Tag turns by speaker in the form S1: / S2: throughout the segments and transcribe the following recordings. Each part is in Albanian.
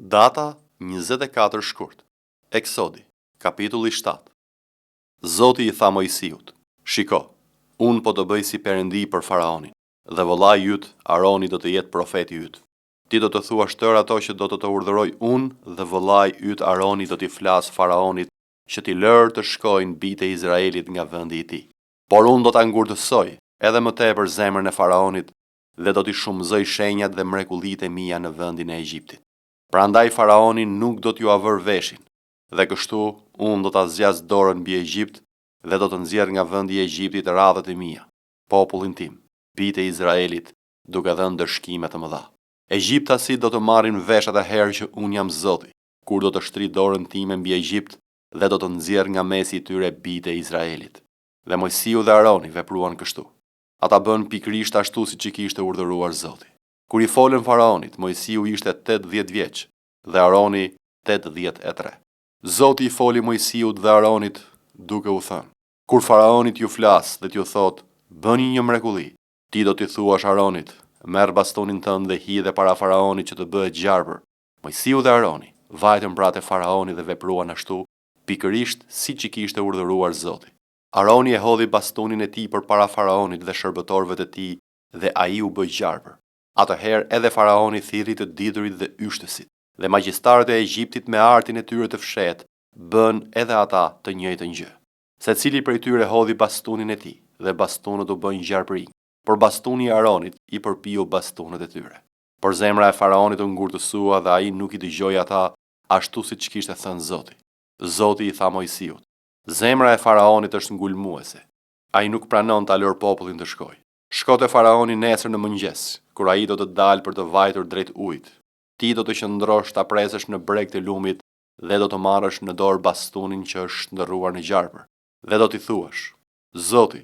S1: Data 24 shkurt. Eksodi, kapitulli 7. Zoti I tha Mojsiut: Shiko, unë po të bëj si perëndi për faraonin, dhe vëllai yt Aroni do të jetë profeti yt. Ti do të thuash tërë ato që do të urdhëroj unë, dhe vëllai yt Aroni do t'i flas faraonit që t'i lërë të shkojnë bijtë e Izraelit nga vendi I tij. Por unë do ta ngurtësoj edhe më tepër zemrën e faraonit dhe do t'i shumëzoj shenjat dhe mrekullitë e mia në vendin e Egjiptit. Prandaj faraoni nuk do t'ju avër veshin, dhe kështu unë do ta zgjas dorën mbi Egjipt dhe do të nxjerr nga vendi I Egjiptit radhët e mia, popullin tim, bijtë e Izraelit, duke dhënë dëshkime të mëdha. Egjiptasit do të marrin vesh atëherë që unë jam Zoti, kur do të shtri dorën time mbi Egjipt dhe do të nxjerr nga mesi I tyre bijtë e Izraelit. Dhe Mojsiu dhe Aroni vepruan kështu. Ata bën pikërisht ashtu siç I kishte urdhëruar Zoti. Kur I folën faraonit, Mojsiu ishte 80 vjeç dhe Aroni 83. Zoti I foli Mojsiut dhe Aronit duke u thënë: Kur faraonit ju flas dhe t'ju thot, bëni një mrekulli, ti do t'i thuash Aronit, merr bastonin tënd dhe hidhe para faraonit që të bëhet gjarpër. Mojsiu dhe Aroni vajtën pra te faraoni dhe vepruan ashtu, pikërisht siç I kishte urdhëruar Zoti. Aroni e hodhi bastonin e tij përpara faraonit dhe shërbëtorëve të tij, dhe ai u bë gjarpër. Atëherë edhe faraoni thirri të diturit dhe yshtësit, dhe magjistarët e Egjiptit me artin e tyre të fshehtë bën edhe ata të njëjtën gjë. Secili prej tyre hodhi bastonin e tij, dhe bastonët u bën gjarpërinj, por bastoni I Aronit I përpiu bastonët e tyre. Por zemra e faraonit u ngurtësua dhe ai nuk I dëgjoi ata ashtu siç kishte thënë Zoti. Zoti I tha Mojsiut: Zemra e faraonit është ngulmuese. Ai nuk pranon ta lër popullin të shkojë. Shko te faraoni nesër në mëngjes, kur ai do të dalë për të vajtur drejt ujit. Ti do të qëndrosh ta presësh në breg të lumit dhe do të marrësh në dorë bastonin që është ndërruar në gjarpër. Dhe do t'i thuash: Zoti,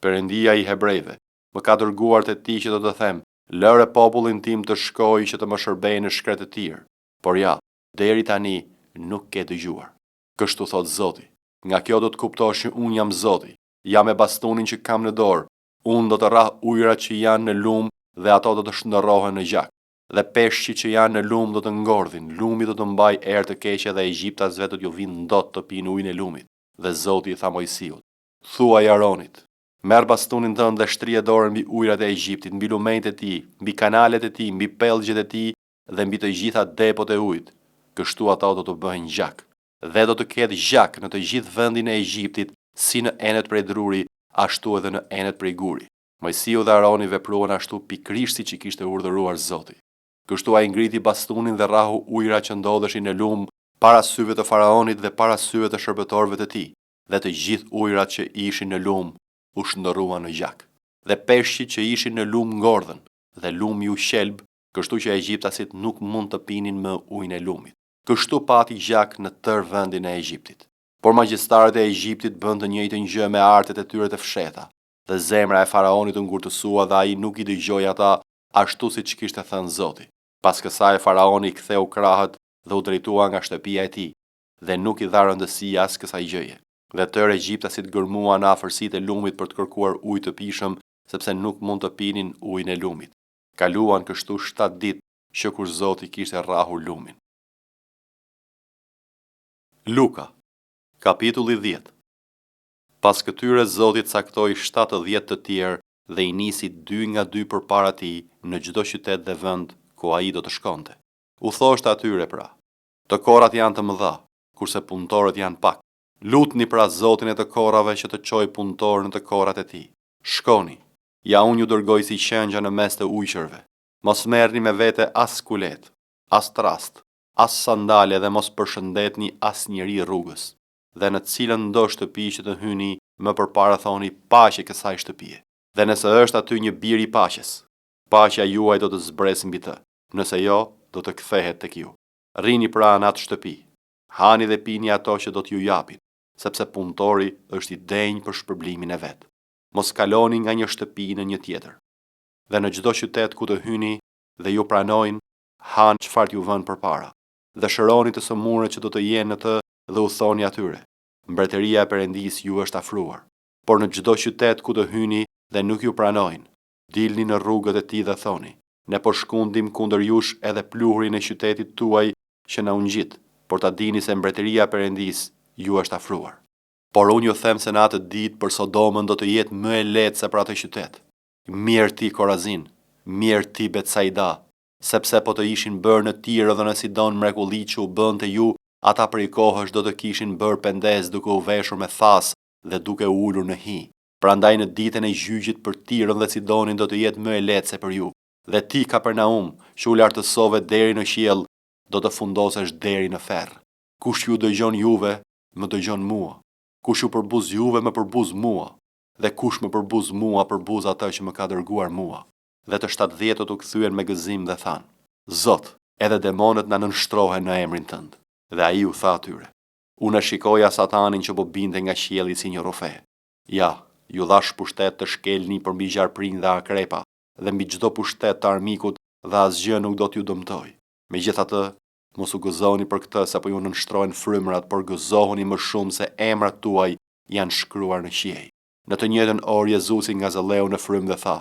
S1: Perëndia I hebrejve, më ka dërguar te ti që do të them: lëre popullin tim të shkojë që të më shërbejë në shkretë të tir. Por ja, deri tani nuk ke dëgjuar. Kështu thot Zoti: nga kjo do të kuptosh që unë jam Zoti, jam me bastonin që kam në dorë. Unë do të rrah ujërat që janë në lum dhe ato do të shndërrohen në gjak. Dhe peshqit që janë në lum do të ngordhin, lumi do të mbaj erë të keqe dhe egjiptasve do t'ju vinë ndot të pinë ujin e lumit. Dhe Zoti I tha Mojsiut: thuaj Aronit, merr bastonin tënd dhe shtrije dorën mbi ujërat e Egjiptit, mbi lumenjtë e tij, mbi kanalet e tij, mbi pellgjet e tij dhe mbi të gjitha depot e ujit. Kështu ato do të bëhen gjak. Dhe do të ketë gjak në të gjithë vendin e Egjiptit, si në enet prej druri, ashtu edhe në enet prej guri. Mojsiu dhe Aroni vepruan ashtu pikërisht siç I kishte urdhëruar Zoti. Kështu ai ngriti bastonin dhe rrahu ujërat që ndodheshin në lum para syve të faraonit dhe para syve të shërbëtorëve të tij, dhe të gjithë ujërat që ishin në lum u shndërruan në gjak. Dhe peshqit që ishin në lum ngordhën, dhe lumi u qelb, kështu që egjiptasit nuk mund të pinin më ujin e lumit. Kështu pati gjak në tërë vendin e Egjiptit. Por magjistarët e Egjiptit bën të njëjtën gjë me artet e tyre të fshehta, dhe zemra e faraonit u ngurtësua dhe ai nuk I dëgjoi ata ashtu siç kishte thënë Zoti. Pas kësaj faraoni ktheu krahët dhe u drejtua nga shtëpia e tij, dhe nuk I dha rëndësi as kësaj gjëje. Dhe tërë egjiptasit gërmuan në afërsitë e lumit për të kërkuar ujë të pishëm, sepse nuk mund të pinin ujin e lumit. Kaluan kështu 7 ditë që kur Zoti kishte rrahur lumin. Luka, kapitulli 10. Pas këtyre Zoti caktoi 70 të tjerë dhe I nisi 2 nga 2 përpara tij në çdo qytet dhe vend ku ai do të shkonte. U thoshte atyre pra: të korrat janë të mëdha, kurse punëtorët janë pak. Lutni pra Zotin e të korrave që të çojë punëtor në të korrat e tij. Shkoni, ja unë ju dërgoj si qengja në mes të ujqërve. Mos merrni me vete as kulet, as trast, as sandale dhe mos përshëndetni as njeri rrugës. Dhe në cilën ndo shtëpi që të hyni, më përpara thoni paqe kësaj shtëpie. Dhe nëse është aty një bir I paqes, paqja juaj do të zbresë mbi të. Nëse jo, do të kthehet tek ju. Rrini pra në atë shtëpi. Hani dhe pini ato që do t'ju japin, sepse punëtori është I denjë për shpërblimin e vet. Mos kaloni nga një shtëpi në një tjetër. Dhe në çdo qytet ku të hyni dhe ju pranojnë, hanë çfarë t'ju vënë përpara. Dhe shëroni të sëmurët që do të jenë në të dhe u thoni atyre: mbretëria e Perëndisë ju është afruar. Por në çdo qytet ku të hyni dhe nuk ju pranojnë, dilni në rrugët e tij dhe thoni: ne po shkundim kundër jush edhe pluhurin e qytetit tuaj që na ungjit, por ta dini se mbretëria e Perëndis ju është afruar. Por unë ju them se në atë ditë për Sodomën do të jetë më e lehtë se për atë qytet. Mirë ti Korazin, mirë ti Betsaida, sepse po të ishin bërë në Tirë dhe në Sidon mrekulli që u bënte ju, ata prej kohësh do të kishin bërë pendes duke u veshur me thas dhe duke ulur në hi. Prandaj në ditën e gjyqit për Tirën dhe Sidonin do të jetë më e lehtë se për ju. Dhe ti Kapernaum, që u lartësove deri në qiell, do të fundosesh deri në ferr. Kush ju dëgjon juve, më dëgjon mua. Kush ju përbuz juve, më përbuz mua. Dhe kush më përbuz mua, përbuz atë që më ka dërguar mua. Dhe të 70 u kthyen me gëzim dhe than: Zot, edhe demonët na nënshtrohen në emrin tënd. Dhe ai u tha atyre: Unë shikoja Satanin që po binte nga qielli si një rofe. Ja, ju dhash pushtet të shkelni përmbi gjarprinj dhe akrepa, dhe mbi çdo pushtet të armikut, dhe asgjë nuk do t'ju dëmtoj. Megjithatë, mos u gëzoni për këtë se po ju nënshtrohen frymërat, por gëzohuni më shumë se emrat tuaj janë shkruar në qiej. Në të njëjtën orë Jezusi ngazëlleu në frymë dhe tha: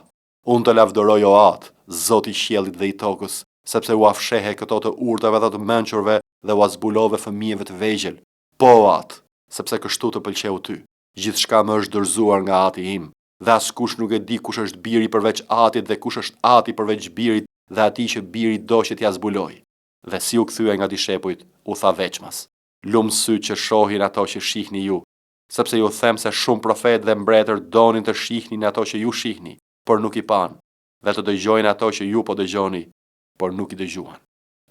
S1: Unë të lavdëroj o Atë, Zoti i qiellit dhe i tokës, sepse u afshehe këto të urtave dhe të mençurve dhe u zbulove fëmijëve të vegjël. Po Atë, sepse kështu të pëlqeu ty. Gjithçka më është dorëzuar nga Ati im, dhe askush nuk e di kush është biri përveç Atit dhe kush është Ati përveç birit dhe atij që biri do që t'ja zbuloj. Dhe si u kthye nga dishepujt, u tha veçmas: Lumë syt që shohin ato që shihni ju, sepse ju them se shumë profet dhe mbretër donin të shihnin ato që ju shihni, por nuk i pan, dhe të dëgjojnë ato që ju po dëgjoni, por nuk i dëgjuan.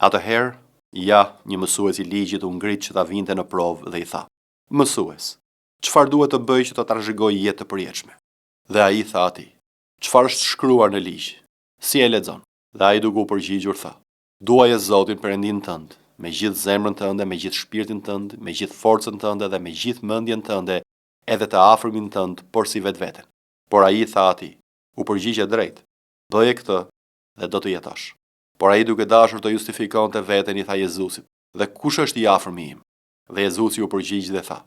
S1: Atëherë, ja, një mësues i ligjit u ngrit që ta vinte në provë dhe i tha: Mësues, çfarë duhet të bëj që të trashëgoj jetë të përjetshme? Dhe ai tha atij: Çfarë është shkruar në ligj? Si e lexon? Dhe ai duke u përgjigjur tha: Duaje Zotin Perëndin tënd, me gjithë zemrën tënde, me gjithë shpirtin tënd, me gjithë forcën tënde dhe me gjithë mendjen tënde, edhe të afërmin tënd, por si vetveten. Por ai tha atij: U përgjigje drejt. Bëje këtë dhe do të jetosh. Por ai duke dashur të justifikonte veten i tha Jezusit: Dhe kush është i afërmi im? Dhe Jezusi u përgjigj dhe tha: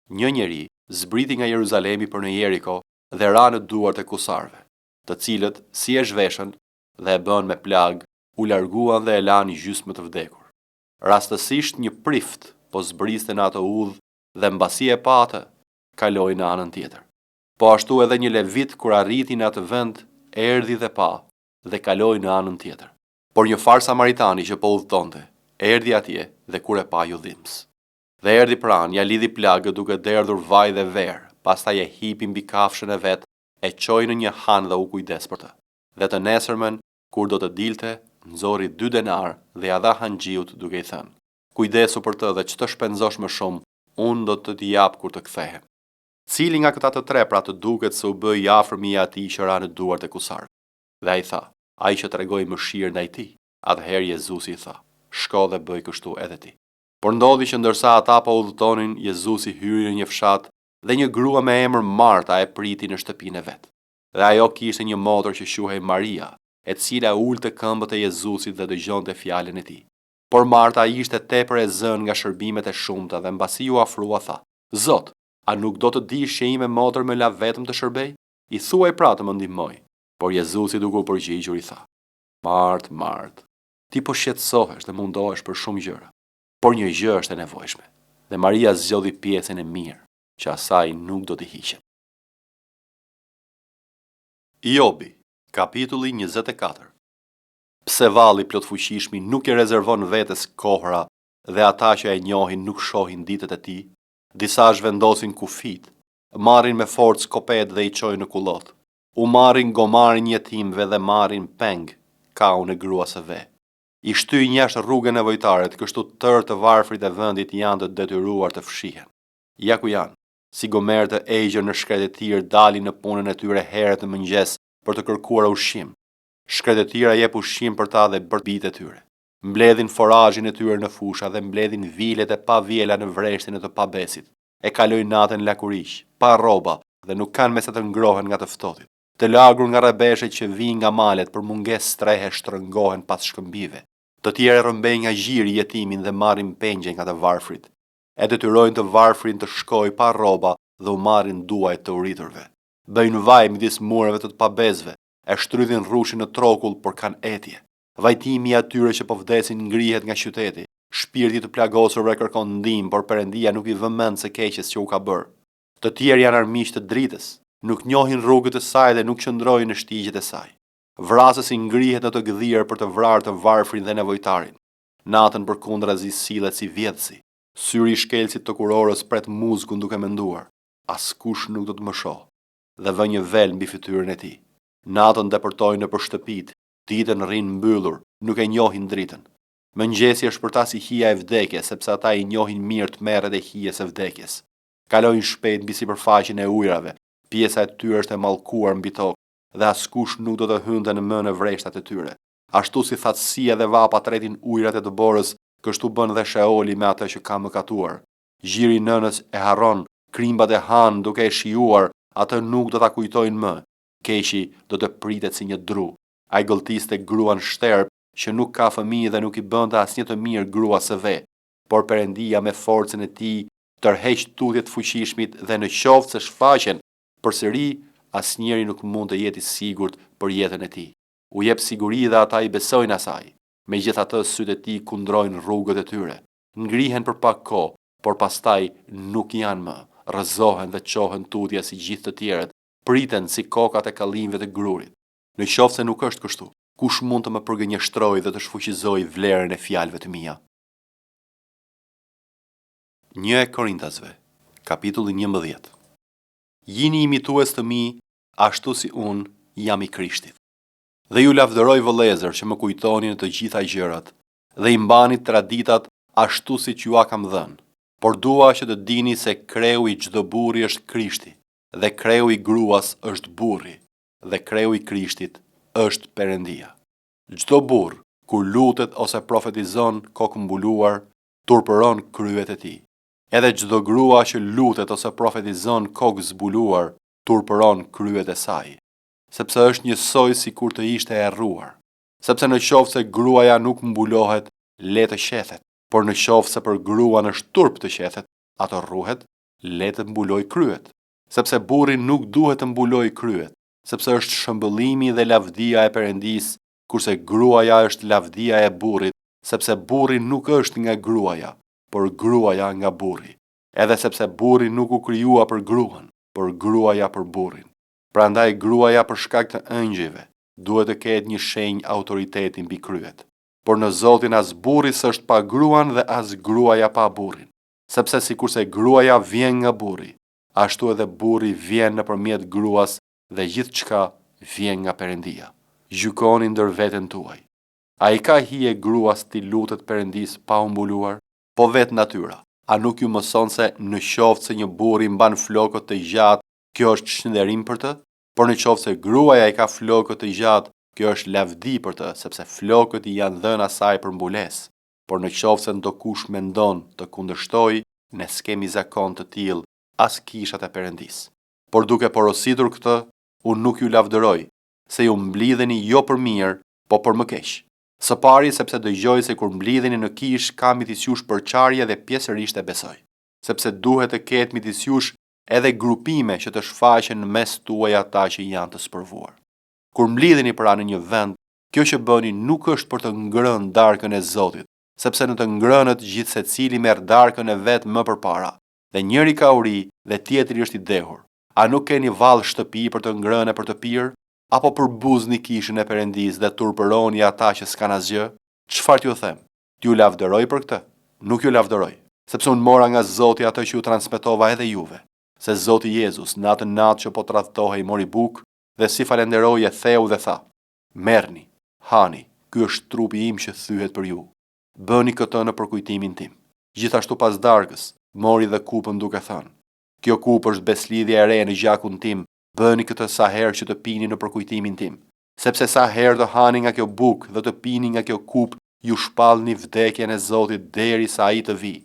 S1: Një njeri zbriti nga Jeruzalemi për në Jeriko dhe ra në duart e kusarve, të cilët, si e zhveshën dhe e bën me plag, u larguan dhe e lanë gjysmë të vdekur. Rastësisht një prift po zbriste në atë udhë dhe mbasi e pa atë, kaloi në anën tjetër. Po ashtu edhe një levit kur arriti në atë vend, erdhi dhe pa, dhe kaloi në anën tjetër. Por një far samaritani që po udhëtonte, erdhi atje dhe kur e pa ju dhimbs. Dhe erdhi pranë, ja lidhi plagët duke derdhur vaj dhe verë, pastaj e hipi mbi kafshën e vet, e çoi në një han dhe u kujdes për të. Dhe të nesërmen, kur do të dilte, nxori 2 denar dhe ja dha hanxhiut duke i thënë: Kujdesu për të dhe ç'të shpenzosh më shumë, unë do të t'i jap kur të kthehem. Cili nga këta të tre pra të duket se u bë i afërmi i atij që ra në duart e kusarve? Dhe ai tha: Ai që tregoi mëshirë ndaj tij. Atëherë Jezusi i tha: Shko dhe bëj kështu edhe ti. Por ndodhi që ndërsa ata po udhëtonin, Jezusi hyri në një fshat dhe një grua me emër Marta e priti në shtëpinë e vet. Dhe ajo kishte një motër që quhej Maria, e cila ulte këmbët e Jezusit dhe dëgjonte fjalën e tij. Por Marta ishte tepër e zënë nga shërbimet e shumta dhe mbasi u afrua tha: Zot, a nuk do të dish që ime motër më la vetëm të shërbej? I thuaj pra të më ndihmoj. Por Jezusi duke u përgjigjur i tha: Mart, Mart, ti po shqetësohesh dhe mundohesh për shumë gjëra, por një gjë është e nevojshme, dhe Maria zgjodhi pjesën e mirë, që asaj nuk do t'i hiqet. Jobi, kapitulli 24. Pse valli plot fuqishmi nuk i rezervon vetes kohra dhe ata që e njohin nuk shohin ditët e tij? Disa zhvendosin kufit, marrin me forcë kopet dhe i çojnë në kullot. U marrin gomarin jetimve dhe marrin peng, kaun e gruas së ve. I shtyjnë jashtë rrugën e nevojtarët, kështu tërë të varfrit e vendit janë të detyruar të fshihen. Ja ku janë, si gomerë të egjër në shkretë e tirë dalin në punën e tyre herët në mëngjes për të kërkuar ushqim. Shkretë e tira jep ushqim për ta dhe për bitë e tyre. Mbledhin forazhin e tyre në fusha dhe mbledhin vilet e pa vjela në vreshtin e të pabesit. E kalojnë natën lakuriq, pa rroba dhe nuk kanë mesa të ngrohen nga të ftohtit. Të lagur nga rrebeshet që vijnë nga malet për mungesë strehe shtrëngohen pas shkëmbive. Të tjerë rrëmbejnë nga gjiri jetimin dhe marrin pengje nga të varfrit. E detyrojnë të varfrin të shkojë pa rroba dhe u marrin duajt të uriturve. Bëjnë vaj midis mureve të pabezve, e shtrydhin rrushin në trokull por kanë etje. Vajtimi i atyre që po vdesin ngrihet nga qyteti, Shpirti të plagosurve kërkon ndihmë, por Perëndia nuk i vën mend se keqes që u ka bërë. Të tjerë janë armiq të dritës, nuk njohin rrugët e saj dhe nuk qëndrojnë në shtigjet e saj. Vrasësi ngrihet në të gdhirë për të vrarë të varfrin dhe nevojtarin. Natën përkundrazi sillet si vjedhsi. Syri i shkelësit të kurorës pret muzgun duke menduar, askush nuk do të më shoh, dhe vë një vel mbi fytyrën e tij. Natën depërtojnë nëpër shtëpitë, ditën rrinë mbyllur, nuk e njohin dritën. Mëngjesi është për ta si hija e vdekjes, sepse ata i njohin mirë tmerret e hijes së vdekjes. Kalojnë shpejt mbi sipërfaqen e ujrave, pjesa e tyre është e mallkuar mbi tokë, dhe askush nuk do të hynte në mënë vreshtat e tyre. Ashtu si thatësia dhe vapa tretin ujrat e dëborës, kështu bën dhe Sheoli me atë që ka mëkatuar. Gjiri i nënës e harron, krimbat e han duke e shijuar, atë nuk do ta kujtojnë më. Keqi do të pritet si një dru. Ai gëlltiste gruan shterp që nuk ka fëmijë dhe nuk i bënte asnjë të mirë gruas së vet, por Perëndia me forcën e tij tërheq tutjet të fuqishmit dhe në qoftë se shfaqen përsëri, asnjëri nuk mund të jetë i sigurt për jetën e tij. U jep siguri dhe ata i besojnë asaj. Megjithatë sytë e tij kundrojnë rrugët e tyre. Ngrihen për pak kohë, por pastaj nuk janë më. Rrëzohen dhe qohen tutje si gjithë të tjerët, priten si kokat e kallimve të grurit. Në qoftë se nuk është kështu, kush mund të më përgënjeshtrojë dhe të shfuqizojë vlerën e fjalëve të mia? 1 Korintasve, kapitulli 11. Jini imitues të mi, ashtu si unë jam i Krishtit. Dhe ju lavdëroj vëllezër që më kujtoni në të gjitha gjërat, dhe i mbani traditat ashtu si që ju a kam dhënë. Por dua që të dini se kreu i çdo burri është Krishti, dhe kreu i gruas është burri, dhe kreu i Krishtit është Perëndia. Çdo burr, kur lutet ose profetizon kokë mbuluar, turpëron kryet e tij. Edhe çdo grua që lutet ose profetizon kokë zbuluar, turpëron kryet e saj, sepse është njësoj si kur të ishte e rruar. Sepse në qoftë se gruaja nuk mbulohet, le të qethet, por në qoftë se për gruan është turp të qethet, ato rruhet, le të mbuloj kryet. Sepse burri nuk duhet të mbuloj kryet, sepse është shëmbëllimi dhe lavdia e Perëndisë, kurse gruaja është lavdia e burrit, sepse burri nuk është nga gruaja, por gruaja nga burri. Edhe sepse burri nuk u krijua për gruan, por gruaja për burrin. Prandaj gruaja për shkak të ëngjëve duhet të ketë një shenjë autoriteti mbi kryet. Por në Zotin as burri s'është pa gruan dhe as gruaja pa burrin. Sepse sikurse gruaja vjen nga burri, ashtu edhe burri vjen nëpërmjet gruas dhe gjithçka vjen nga Perëndia. Gjykoni ndër veten tuaj. A i ka hije gruas ti lutet Perëndisë pa u mbuluar? Po vetë natyra. A nuk ju mëson se në qoftë se një burr i mban flokët të gjatë, kjo është çnderim për të? Por në qoftë se gruaja i ka flokët të gjatë, kjo është lavdi për të, sepse flokët i janë dhënë asaj për mbulesë. Por në qoftë se ndokush mendon të kundërshtojë, ne s'kemi zakon të tillë as kishat e Perëndisë. Por duke porositur këtë, unë nuk ju lavdëroj, se ju mblidheni jo për mirë, po për më keq. Së pari sepse dëgjoj se kur mblidheni në kish ka midis jush përçarje dhe pjesërisht e besoj. Sepse duhet të ketë midis jush edhe grupime që të shfaqen në mes tuaj ata që janë të spërvuar. Kur mblidheni pra në një vend, kjo që bëni nuk është për të ngrënë darkën e Zotit, sepse në të ngrënët gjithë secili merr darkën e vet më përpara, dhe njëri ka uri dhe tjetri është i dehur. A nuk keni vallë shtëpi për të ngrënë e për të pirë? Apo përbuzni kishën e Perëndisë dhe turpëroni ata që s'kan asgjë? Çfarë t'ju them? T'ju lavdëroj për këtë? Nuk ju lavdëroj, sepse unë mora nga Zoti atë që ju transmetova edhe juve, se Zoti Jezus në atë natë që po tradhtohej mori bukë dhe si falenderoi e theu dhe tha: "Merrni, hani, ky është trupi im që thyhet për ju. Bëni këtë në përkujtimin tim." Gjithashtu pas darkës, mori dhe kupën duke thënë: "Kjo kupë është beslidhja e re në gjakun tim. Bëni këtë sa herë që të pini në përkujtimin tim, sepse sa herë të hani nga kjo bukë dhe të pini nga kjo kupë, ju shpallni vdekjen e Zotit derisa ai të vi.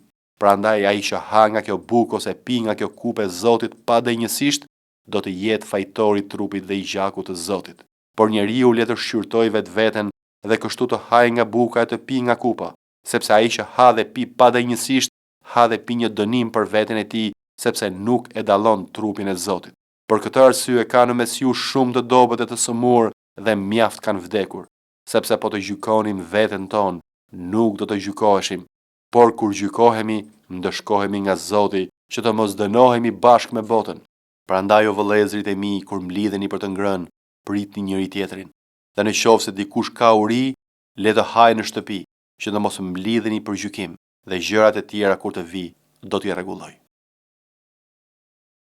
S1: Prandaj ai që ha nga kjo bukë ose pi nga kjo kupë e Zotit pa denjësisht, do të jetë fajtori i trupit dhe i gjakut të Zotit. Por njeriu le të shqyrtojë vetveten dhe kështu të hajë nga buka e të pi nga kupa, sepse ai që ha dhe pi pa denjësisht, ha dhe pi një dënim për veten e tij, sepse nuk e dallon trupin e Zotit. Për këtë arsye ka në mes ju shumë të dobët e të sëmurë dhe mjaft kanë vdekur, sepse po të gjykonim veten tonë, nuk do të gjykoheshim, por kur gjykohemi, ndëshkohemi nga Zoti që të mos dënohemi bashkë me botën. Prandaj o vëllezërit e mi, kur mblidheni për të ngrënë, pritni njëri tjetrin. Dhe në qoftë se dikush ka uri, le të hajë në shtëpi, që të mos mblidheni për gjykim, dhe gjërat e tjera kur të vi, do t'i rregulloj.